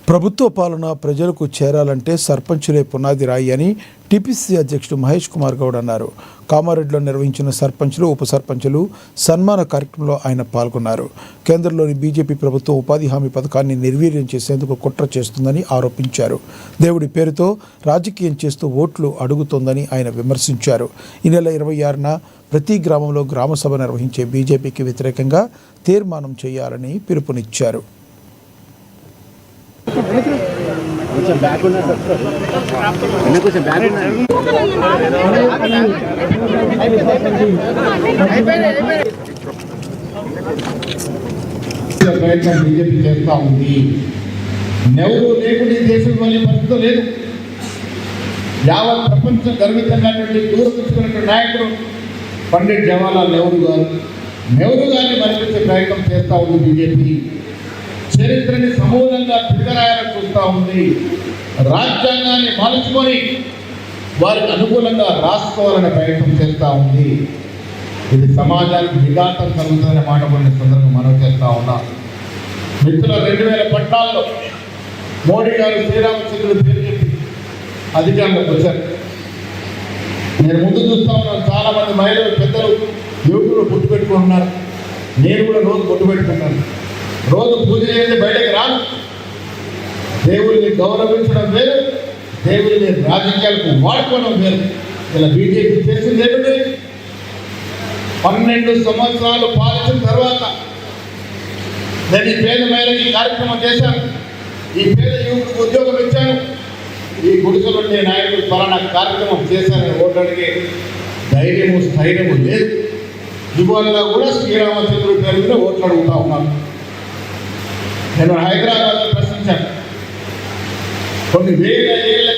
ప్రభుత్వ పాలన ప్రజలకు చేరాలంటే సర్పంచులే పునాది రాయి అని టీపీసీ అధ్యక్షుడు మహేష్ కుమార్ గౌడ్ అన్నారు. కామారెడ్డిలో నిర్వహించిన సర్పంచులు, ఉప సర్పంచులు సన్మాన కార్యక్రమంలో ఆయన పాల్గొన్నారు. కేంద్రంలోని బీజేపీ ప్రభుత్వం ఉపాధి హామీ పథకాన్ని నిర్వీర్యం చేసేందుకు కుట్ర చేస్తుందని ఆరోపించారు. దేవుడి పేరుతో రాజకీయం చేస్తూ ఓట్లు అడుగుతోందని ఆయన విమర్శించారు. ఈ నెల 26న ప్రతి గ్రామంలో గ్రామసభ నిర్వహించే బీజేపీకి వ్యతిరేకంగా తీర్మానం చేయాలని పిలుపునిచ్చారు. కొంచెం బ్యాక్ ఉన్నా సార్, కొంచెం బ్యాక్ ఉన్నా. ప్రయత్నం బీజేపీ చేస్తూ ఉంది. నెహ్రూ లేకుండా ఈ దేశం వెళ్ళే పరిస్థితి లేదు. యావత్ ప్రపంచం గర్వితంగాటువంటి దూరదృష్టినటువంటి నాయకుడు పండిట్ జవహర్లాల్ నెహ్రూ గారు. నెహ్రూ గారిని మరిపించే ప్రయత్నం చేస్తూ ఉంది బీజేపీ. చరిత్రని సమూలంగా తిరగరాయాలని చూస్తూ ఉంది. రాజ్యాంగాన్ని మలుచుకొని వారికి అనుకూలంగా రాసుకోవాలనే ప్రయత్నం చేస్తూ ఉంది. ఇది సమాజానికి విఘాతం కలుగుతుందనే మాట కొన్ని సందర్భంగా మనం చేస్తూ ఉన్నాం. మిత్రులు 2014లో మోడీ గారు శ్రీరామచంద్రుడు పేరు చెప్పి అధికారంలోకి వచ్చారు. నేను ముందు చూస్తూ ఉన్నాను, చాలామంది మహిళలు, పెద్దలు, యువకులు బొట్టు పెట్టుకుంటున్నారు. నేను కూడా రోజు బొట్టు పెట్టుకుంటాను. రోజు పూజ చేసి బయటకు రాను. దేవుడిని గౌరవించడం వేరు, దేవుడిని రాజకీయాలకు వాడుకోవడం వేరు. ఇలా బీజేపీ చేసింది ఏమిటి? 12 సంవత్సరాలు పాలించిన తర్వాత నేను ఈ పేద మహిళకి కార్యక్రమం చేశాను. ఈ పేద యువకులకు ఉద్యోగం ఇచ్చాను. ఈ గుడిసెలు ఉండే నాయకులు పలానా కార్యక్రమం చేశారని ఓటు అడిగే ధైర్యము, స్థైర్యము లేదు. ఇవాళ కూడా శ్రీరామచంద్రుడి పేరు మీద ఓట్లు అడుగుతా ఉన్నాను. నేను హైదరాబాద్లో ప్రశ్నించాను. కొన్ని వేల ఏళ్ళ